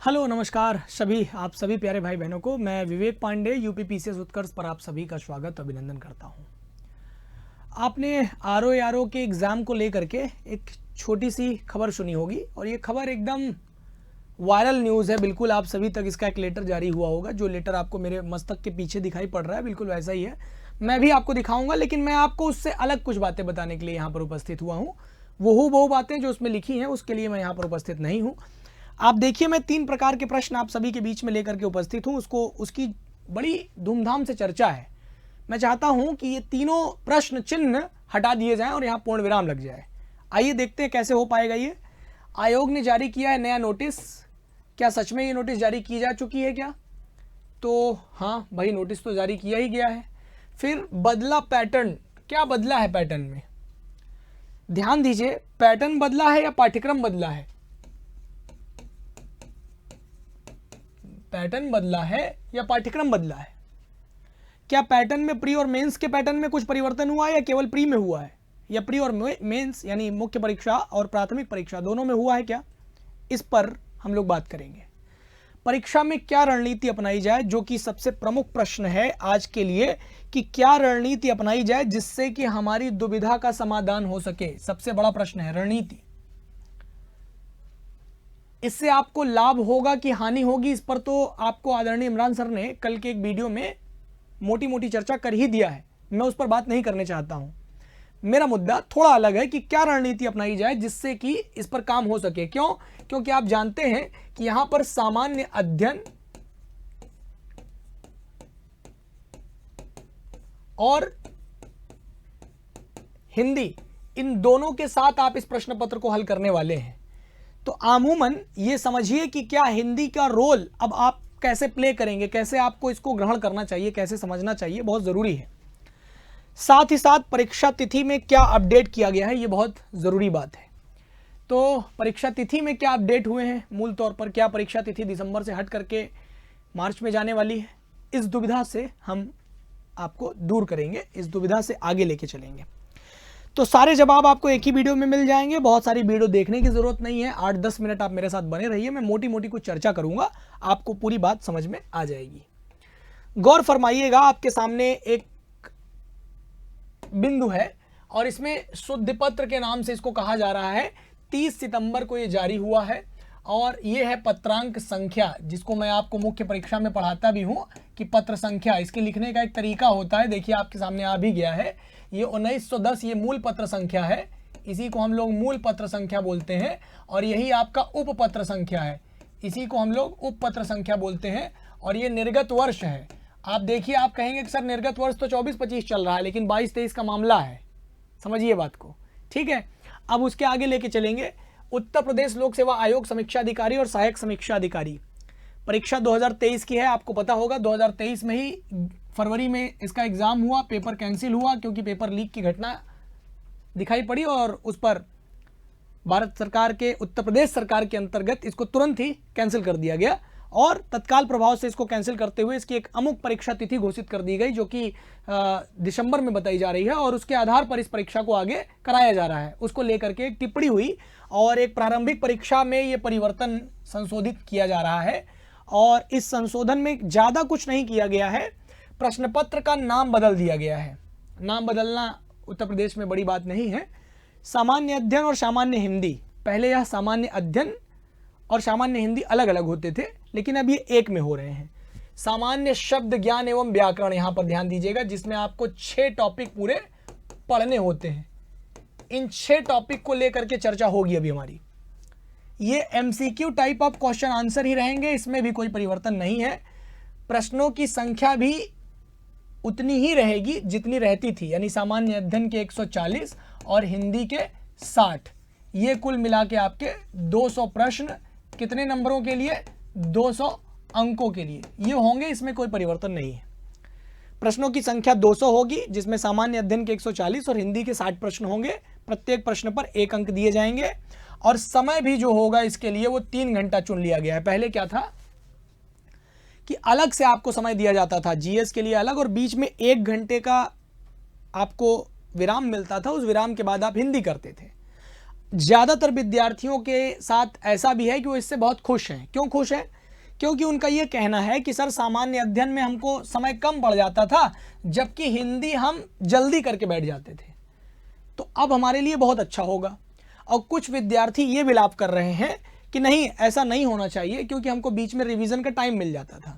Hello नमस्कार आप सभी प्यारे भाई बहनों को मैं विवेक पांडे यूपी पीसीएस उत्कर्ष पर आप सभी का स्वागत अभिनंदन करता हूं। आपने आरओ के एग्ज़ाम को लेकर के एक छोटी सी खबर सुनी होगी और ये खबर एकदम वायरल न्यूज़ है। बिल्कुल आप सभी तक इसका एक लेटर जारी हुआ होगा। जो लेटर आपको मेरे मस्तक के पीछे दिखाई पड़ रहा है बिल्कुल वैसा ही है। मैं भी आपको दिखाऊंगा, लेकिन मैं आपको उससे अलग कुछ बातें बताने के लिए यहाँ पर उपस्थित हुआ हूँ। वो बातें जो उसमें लिखी हैं उसके लिए मैं यहाँ पर उपस्थित नहीं हूँ। आप देखिए, मैं 3 प्रकार के प्रश्न आप सभी के बीच में लेकर के उपस्थित हूँ। उसकी बड़ी धूमधाम से चर्चा है। मैं चाहता हूँ कि ये तीनों प्रश्न चिन्ह हटा दिए जाएं और यहाँ पूर्ण विराम लग जाए। आइए देखते हैं कैसे हो पाएगा ये। आयोग ने जारी किया है नया नोटिस। क्या सच में ये नोटिस जारी की जा चुकी है क्या? तो हाँ भाई, नोटिस तो जारी किया ही गया है। फिर बदला पैटर्न, क्या बदला है पैटर्न में? ध्यान दीजिए, पैटर्न बदला है या पाठ्यक्रम बदला है? पैटर्न बदला है या पाठ्यक्रम बदला है? क्या पैटर्न में प्री और मेंस के पैटर्न में कुछ परिवर्तन हुआ है या केवल प्री में हुआ है, या प्री और मेंस यानी मुख्य परीक्षा और प्राथमिक परीक्षा दोनों में हुआ है क्या? इस पर हम लोग बात करेंगे। परीक्षा में क्या रणनीति अपनाई जाए, जो कि सबसे प्रमुख प्रश्न है आज के लिए, कि क्या रणनीति अपनाई जाए जिससे कि हमारी दुविधा का समाधान हो सके। सबसे बड़ा प्रश्न है रणनीति। इससे आपको लाभ होगा कि हानि होगी, इस पर तो आपको आदरणीय इमरान सर ने कल के एक वीडियो में मोटी मोटी चर्चा कर ही दिया है। मैं उस पर बात नहीं करने चाहता हूं। मेरा मुद्दा थोड़ा अलग है कि क्या रणनीति अपनाई जाए जिससे कि इस पर काम हो सके। क्यों? क्योंकि आप जानते हैं कि यहां पर सामान्य अध्ययन और हिंदी, इन दोनों के साथ आप इस प्रश्न पत्र को हल करने वाले हैं। तो आमूमन ये समझिए कि क्या हिंदी का रोल अब आप कैसे प्ले करेंगे, कैसे आपको इसको ग्रहण करना चाहिए, कैसे समझना चाहिए, बहुत ज़रूरी है। साथ ही साथ परीक्षा तिथि में क्या अपडेट किया गया है, ये बहुत ज़रूरी बात है। तो परीक्षा तिथि में क्या अपडेट हुए हैं? मूल तौर पर क्या परीक्षा तिथि दिसंबर से हट करके मार्च में जाने वाली है? इस दुविधा से हम आपको दूर करेंगे, इस दुविधा से आगे लेके चलेंगे। तो सारे जवाब आपको एक ही वीडियो में मिल जाएंगे। बहुत सारी वीडियो देखने की जरूरत नहीं है। 8-10 मिनट आप मेरे साथ बने रहिए। मैं मोटी मोटी कुछ चर्चा करूंगा, आपको पूरी बात समझ में आ जाएगी। गौर फरमाइएगा, आपके सामने एक बिंदु है और इसमें शुद्ध पत्र के नाम से इसको कहा जा रहा है। 30 सितंबर को ये जारी हुआ है और ये है पत्रांक संख्या, जिसको मैं आपको मुख्य परीक्षा में पढ़ाता भी हूँ कि पत्र संख्या, इसके लिखने का एक तरीका होता है। देखिए आपके सामने आ भी गया है। ये 1910 ये मूल पत्र संख्या है, इसी को हम लोग मूल पत्र संख्या बोलते हैं। और यही आपका उप पत्र संख्या है, इसी को हम लोग उप पत्र संख्या बोलते हैं। और ये निर्गत वर्ष है। आप देखिए, आप कहेंगे कि सर निर्गत वर्ष तो 24-25 चल रहा है, लेकिन 22-23 का मामला है। समझिए बात को, ठीक है। अब उसके आगे लेके चलेंगे। उत्तर प्रदेश लोक सेवा आयोग समीक्षा अधिकारी और सहायक समीक्षा अधिकारी, परीक्षा 2023 की है। आपको पता होगा 2023 में ही फरवरी में इसका एग्जाम हुआ, पेपर कैंसिल हुआ क्योंकि पेपर लीक की घटना दिखाई पड़ी और उस पर भारत सरकार के, उत्तर प्रदेश सरकार के अंतर्गत इसको तुरंत ही कैंसिल कर दिया गया और तत्काल प्रभाव से इसको कैंसिल करते हुए इसकी एक अमुक परीक्षा तिथि घोषित कर दी गई, जो कि दिसंबर में बताई जा रही है। और उसके आधार पर इस परीक्षा को आगे कराया जा रहा है। उसको लेकर के एक टिप्पणी हुई और एक प्रारंभिक परीक्षा में ये परिवर्तन संशोधित किया जा रहा है। और इस संशोधन में ज़्यादा कुछ नहीं किया गया है, प्रश्न पत्र का नाम बदल दिया गया है। नाम बदलना उत्तर प्रदेश में बड़ी बात नहीं है। सामान्य अध्ययन और सामान्य हिंदी, पहले यह सामान्य अध्ययन और सामान्य हिंदी अलग अलग होते थे, लेकिन अब ये एक में हो रहे हैं। सामान्य शब्द ज्ञान एवं व्याकरण, यहाँ पर ध्यान दीजिएगा, जिसमें आपको 6 टॉपिक पूरे पढ़ने होते हैं। इन 6 टॉपिक को लेकर के चर्चा होगी अभी हमारी। ये MCQ type of question answer ही रहेंगे, इसमें भी कोई परिवर्तन नहीं है। प्रश्नों की संख्या भी उतनी ही रहेगी जितनी रहती थी, यानी सामान्य अध्ययन के 140 और हिंदी के 60। ये कुल मिला के आपके 200 प्रश्न, कितने नंबरों के लिए? 200 अंकों के लिए ये होंगे, इसमें कोई परिवर्तन नहीं है। प्रश्नों की संख्या 200 होगी, जिसमें सामान्य अध्ययन के 140 और हिंदी के 60 प्रश्न होंगे। प्रत्येक प्रश्न पर 1 अंक दिए जाएंगे और समय भी जो होगा इसके लिए वो 3 घंटा चुन लिया गया है। पहले क्या था कि अलग से आपको समय दिया जाता था, GS के लिए अलग, और बीच में 1 घंटे का आपको विराम मिलता था। उस विराम के बाद आप हिंदी करते थे। ज़्यादातर विद्यार्थियों के साथ ऐसा भी है कि वो इससे बहुत खुश हैं। क्यों खुश हैं? क्योंकि उनका ये कहना है कि सर सामान्य अध्ययन में हमको समय कम पड़ जाता था, जबकि हिंदी हम जल्दी करके बैठ जाते थे, तो अब हमारे लिए बहुत अच्छा होगा। और कुछ विद्यार्थी ये विलाप कर रहे हैं कि नहीं, ऐसा नहीं होना चाहिए क्योंकि हमको बीच में रिवीजन का टाइम मिल जाता था।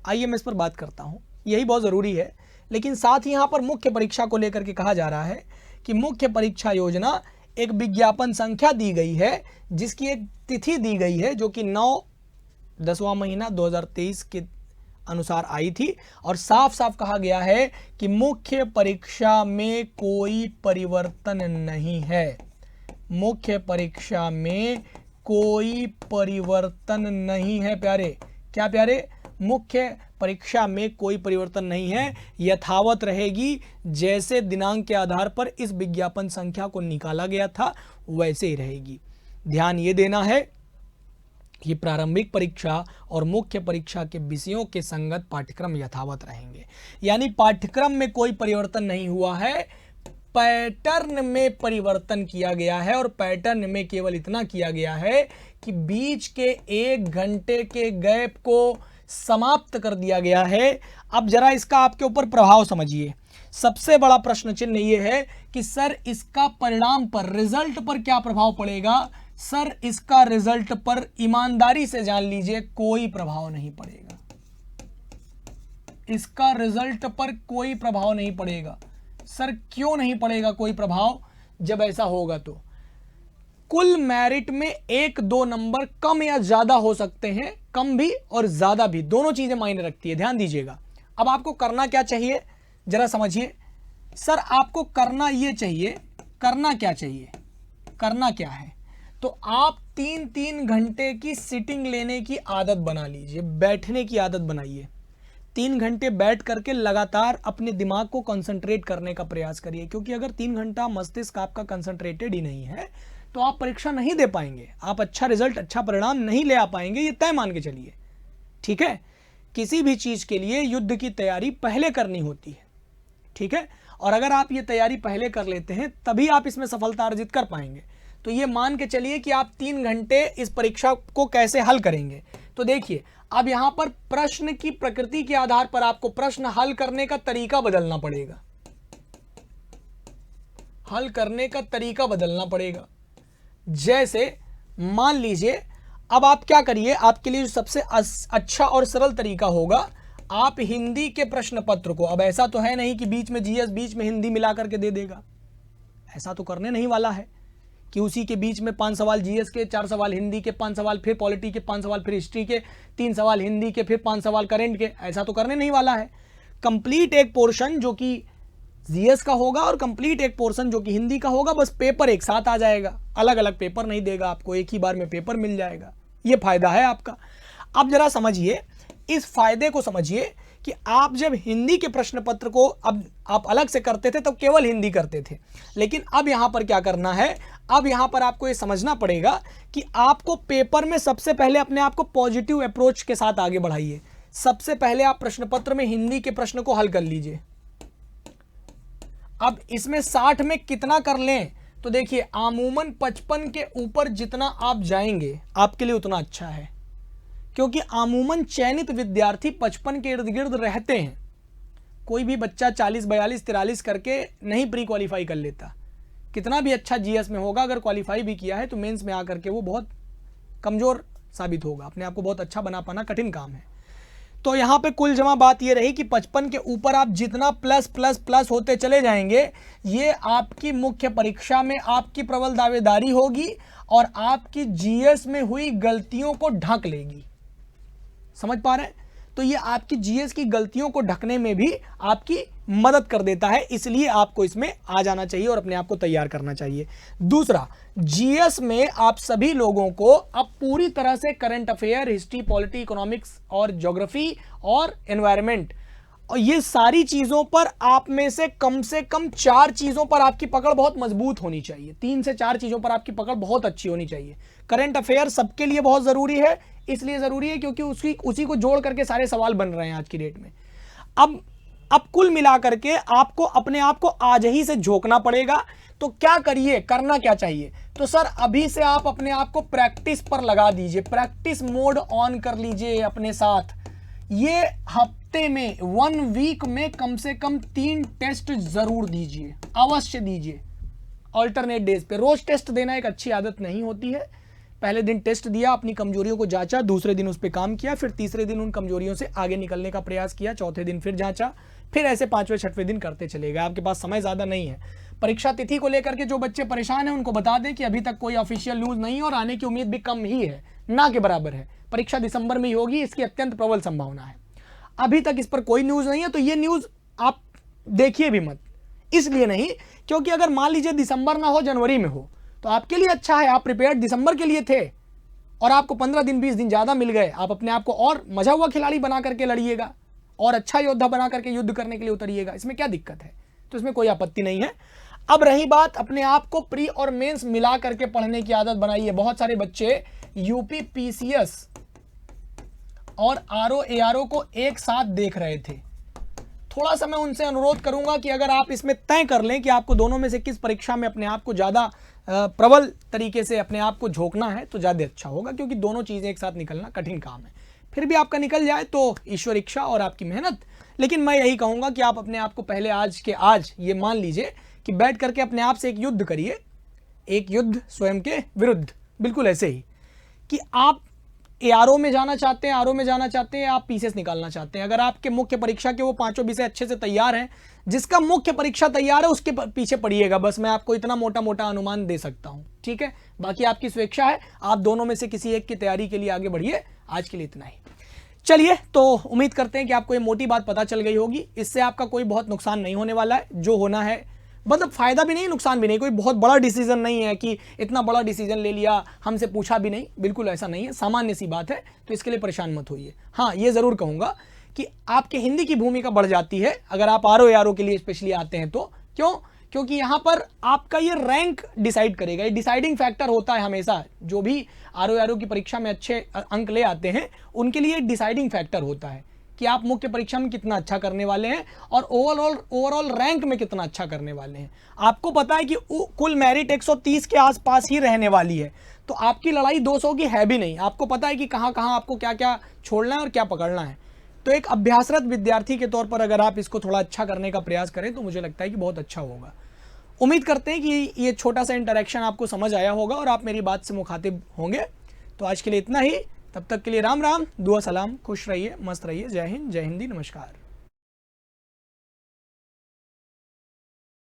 आइए मैं इस पर बात करता हूँ, यही बहुत ज़रूरी है। लेकिन साथ ही यहाँ पर मुख्य परीक्षा को लेकर के कहा जा रहा है कि मुख्य परीक्षा योजना एक विज्ञापन संख्या दी गई है, जिसकी एक तिथि दी गई है जो कि 9/10वां महीना 2023 के अनुसार आई थी, और साफ साफ कहा गया है कि मुख्य परीक्षा में कोई परिवर्तन नहीं है। मुख्य परीक्षा में कोई परिवर्तन नहीं है प्यारे। क्या प्यारे? मुख्य परीक्षा में कोई परिवर्तन नहीं है, यथावत रहेगी। जैसे दिनांक के आधार पर इस विज्ञापन संख्या को निकाला गया था वैसे ही रहेगी। ध्यान ये देना है कि प्रारंभिक परीक्षा और मुख्य परीक्षा के विषयों के संगत पाठ्यक्रम यथावत रहेंगे। यानी पाठ्यक्रम में कोई परिवर्तन नहीं हुआ है, पैटर्न में परिवर्तन किया गया है। और पैटर्न में केवल इतना किया गया है कि बीच के 1 घंटे के गैप को समाप्त कर दिया गया है। अब जरा इसका आपके ऊपर प्रभाव समझिए। सबसे बड़ा प्रश्न चिन्ह ये है कि सर इसका परिणाम पर, रिजल्ट पर क्या प्रभाव पड़ेगा? सर इसका रिजल्ट पर ईमानदारी से जान लीजिए कोई प्रभाव नहीं पड़ेगा। इसका रिजल्ट पर कोई प्रभाव नहीं पड़ेगा। सर क्यों नहीं पड़ेगा कोई प्रभाव? जब ऐसा होगा तो कुल मेरिट में 1-2 नंबर कम या ज्यादा हो सकते हैं, कम भी और ज्यादा भी, दोनों चीजें मायने रखती है, ध्यान दीजिएगा। अब आपको करना क्या चाहिए जरा समझिए। सर आपको करना ये चाहिए, करना क्या चाहिए, करना क्या है? तो आप 3-3 घंटे की सिटिंग लेने की आदत बना लीजिए, बैठने की आदत बनाइए। 3 घंटे बैठ करके लगातार अपने दिमाग को कंसंट्रेट करने का प्रयास करिए, क्योंकि अगर 3 घंटा मस्तिष्क आपका कंसंट्रेटेड ही नहीं है तो आप परीक्षा नहीं दे पाएंगे, आप अच्छा रिजल्ट, अच्छा परिणाम नहीं ले आ पाएंगे, ये तय मान के चलिए। ठीक है? किसी भी चीज़ के लिए युद्ध की तैयारी पहले करनी होती है। ठीक है? और अगर आप ये तैयारी पहले कर लेते हैं तभी आप इसमें सफलता अर्जित कर पाएंगे। तो ये मान के चलिए कि आप 3 घंटे इस परीक्षा को कैसे हल करेंगे। तो देखिए, अब यहां पर प्रश्न की प्रकृति के आधार पर आपको प्रश्न हल करने का तरीका बदलना पड़ेगा। हल करने का तरीका बदलना पड़ेगा। जैसे मान लीजिए, अब आप क्या करिए, आपके लिए सबसे अच्छा और सरल तरीका होगा, आप हिंदी के प्रश्न पत्र को, अब ऐसा तो है नहीं कि बीच में जीएस, बीच में हिंदी मिला करके दे देगा, ऐसा तो करने नहीं वाला है कि उसी के बीच में 5 सवाल जीएस के, 4 सवाल हिंदी के, 5 सवाल फिर पॉलिटी के, 5 सवाल फिर हिस्ट्री के, 3 सवाल हिंदी के, फिर 5 सवाल करेंट के, ऐसा तो करने नहीं वाला है। कंप्लीट एक पोर्शन जो कि जीएस का होगा और कंप्लीट एक पोर्शन जो कि हिंदी का होगा, बस पेपर एक साथ आ जाएगा, अलग अलग पेपर नहीं देगा आपको, एक ही बार में पेपर मिल जाएगा। ये फायदा है आपका। अब जरा समझिए, इस फायदे को समझिए कि आप जब हिंदी के प्रश्न पत्र को अब आप अलग से करते थे तो केवल हिंदी करते थे, लेकिन अब यहां पर क्या करना है, अब यहां पर आपको ये समझना पड़ेगा कि आपको पेपर में सबसे पहले अपने आप को पॉजिटिव अप्रोच के साथ आगे बढ़ाइए। सबसे पहले आप प्रश्न पत्र में हिंदी के प्रश्न को हल कर लीजिए। अब इसमें 60 में कितना कर लें, तो देखिए अमूमन 55 के ऊपर जितना आप जाएंगे आपके लिए उतना अच्छा है, क्योंकि अमूमन चयनित विद्यार्थी 55 के इर्द गिर्द रहते हैं। कोई भी बच्चा 40, 42, 43 करके नहीं प्री क्वालिफाई कर लेता। कितना भी अच्छा जीएस में होगा, अगर क्वालिफाई भी किया है तो मेंस में आकर के वो बहुत कमजोर साबित होगा, अपने आप को बहुत अच्छा बना पाना कठिन काम है। तो यहाँ पे कुल जमा बात ये रही कि 55 के ऊपर आप जितना प्लस प्लस प्लस होते चले जाएंगे, ये आपकी मुख्य परीक्षा में आपकी प्रबल दावेदारी होगी और आपकी जीएस में हुई गलतियों को ढक लेगी। समझ पा रहे हैं? तो ये आपकी जीएस की गलतियों को ढकने में भी आपकी मदद कर देता है, इसलिए आपको इसमें आ जाना चाहिए और अपने आप को तैयार करना चाहिए। दूसरा, जीएस में आप सभी लोगों को अब पूरी तरह से current affair, history, polity, economics और ज्योग्राफी और एनवायरनमेंट, और ये सारी चीजों पर आप में से कम 4 चीजों पर आपकी पकड़ बहुत मजबूत होनी चाहिए। 3 से 4 चीजों पर आपकी पकड़ बहुत अच्छी होनी चाहिए। करंट अफेयर सबके लिए बहुत जरूरी है, इसलिए जरूरी है क्योंकि उसी को जोड़ करके सारे सवाल बन रहे हैं आज की डेट में। अब कुल मिला करके आपको अपने आप को आज ही से झोंकना पड़ेगा। तो क्या करिए, करना क्या चाहिए? तो सर अभी से आप अपने आप को प्रैक्टिस पर लगा दीजिए, प्रैक्टिस मोड ऑन कर लीजिए अपने साथ। ये हफ्ते में 1 वीक में कम से कम 3 टेस्ट जरूर दीजिए, अवश्य दीजिए। ऑल्टरनेट डेज पे रोज टेस्ट देना एक अच्छी आदत नहीं होती है। पहले दिन टेस्ट दिया, अपनी कमजोरियों को जांचा, दूसरे दिन उस पर काम किया, फिर तीसरे दिन उन कमजोरियों से आगे निकलने का प्रयास किया, चौथे दिन फिर जांचा, फिर ऐसे 5वें 6वें दिन करते चलेगा। आपके पास समय ज्यादा नहीं है। परीक्षा तिथि को लेकर के जो बच्चे परेशान हैं उनको बता दें कि अभी तक कोई ऑफिशियल न्यूज नहीं है और आने की उम्मीद भी कम ही है, ना के बराबर है। परीक्षा दिसंबर में ही होगी, इसकी अत्यंत प्रबल संभावना है। अभी तक इस पर कोई न्यूज नहीं है, तो ये न्यूज आप देखिए भी मत। इसलिए नहीं क्योंकि अगर मान लीजिए दिसंबर ना हो, जनवरी में हो, तो आपके लिए अच्छा है। आप प्रिपेयर्ड दिसंबर के लिए थे और आपको 15 दिन 20 दिन ज्यादा मिल गए। आप अपने आप को और मजा हुआ खिलाड़ी बना करके लड़िएगा और अच्छा योद्धा बना करके युद्ध करने के लिए उतरिएगा। इसमें क्या दिक्कत है? तो इसमें कोई आपत्ति नहीं है। अब रही बात, अपने आप को प्री और मेंस मिला करके पढ़ने की आदत बनाइए। बहुत सारे बच्चे यूपी पीसीएस और आरओ एआरओ को एक साथ देख रहे थे। थोड़ा सा मैं उनसे अनुरोध करूंगा कि अगर आप इसमें तय कर लें कि आपको दोनों में से किस परीक्षा में अपने आप को ज्यादा प्रबल तरीके से अपने आप को झोंकना है तो ज्यादा अच्छा होगा, क्योंकि दोनों चीजें एक साथ निकलना कठिन काम है। फिर भी आपका निकल जाए तो ईश्वर इच्छा और आपकी मेहनत। लेकिन मैं यही कहूंगा कि आप अपने आप को पहले आज के आज ये मान लीजिए कि बैठ करके अपने आप से एक युद्ध करिए, एक युद्ध स्वयं के विरुद्ध। बिल्कुल ऐसे ही कि आप एआरओ में जाना चाहते हैं, आरओ में जाना चाहते हैं, आप पीसीएस निकालना चाहते हैं। अगर आपके मुख्य परीक्षा के वो 5 विषय अच्छे से तैयार हैं, जिसका मुख्य परीक्षा तैयार है उसके पीछे पढ़िएगा। बस मैं आपको इतना मोटा मोटा अनुमान दे सकता हूं, ठीक है? बाकी आपकी स्वेच्छा है, आप दोनों में से किसी एक की तैयारी के लिए आगे बढ़िए। आज के लिए इतना ही। चलिए, तो उम्मीद करते हैं कि आपको ये मोटी बात पता चल गई होगी। इससे आपका कोई बहुत नुकसान नहीं होने वाला है। जो होना है, मतलब फायदा भी नहीं, नुकसान भी नहीं। कोई बहुत बड़ा डिसीजन नहीं है कि इतना बड़ा डिसीजन ले लिया, हमसे पूछा भी नहीं। बिल्कुल ऐसा नहीं है, सामान्य सी बात है। तो इसके लिए परेशान मत होइए। हाँ, ये जरूर कहूंगा कि आपके हिंदी की भूमिका बढ़ जाती है अगर आप आरओ के लिए स्पेशली आते हैं तो। क्यों? क्योंकि यहां पर आपका ये रैंक डिसाइड करेगा, ये डिसाइडिंग फैक्टर होता है हमेशा। जो भी आरओ की परीक्षा में अच्छे अंक ले आते हैं उनके लिए डिसाइडिंग फैक्टर होता है कि आप मुख्य परीक्षा में कितना अच्छा करने वाले हैं और ओवरऑल रैंक में कितना अच्छा करने वाले हैं। आपको पता है कि कुल मेरिट 130 के आसपास ही रहने वाली है, तो आपकी लड़ाई 200 की है भी नहीं। आपको पता है कि कहाँ कहाँ आपको क्या क्या छोड़ना है और क्या पकड़ना है। तो एक अभ्यासरत विद्यार्थी के तौर पर अगर आप इसको थोड़ा अच्छा करने का प्रयास करें तो मुझे लगता है कि बहुत अच्छा होगा। उम्मीद करते हैं कि ये छोटा सा इंटरेक्शन आपको समझ आया होगा और आप मेरी बात से मुखातिब होंगे। तो आज के लिए इतना ही। तब तक के लिए राम राम, दुआ सलाम, खुश रहिए, मस्त रहिए। जय हिंद, जय हिंदी, नमस्कार।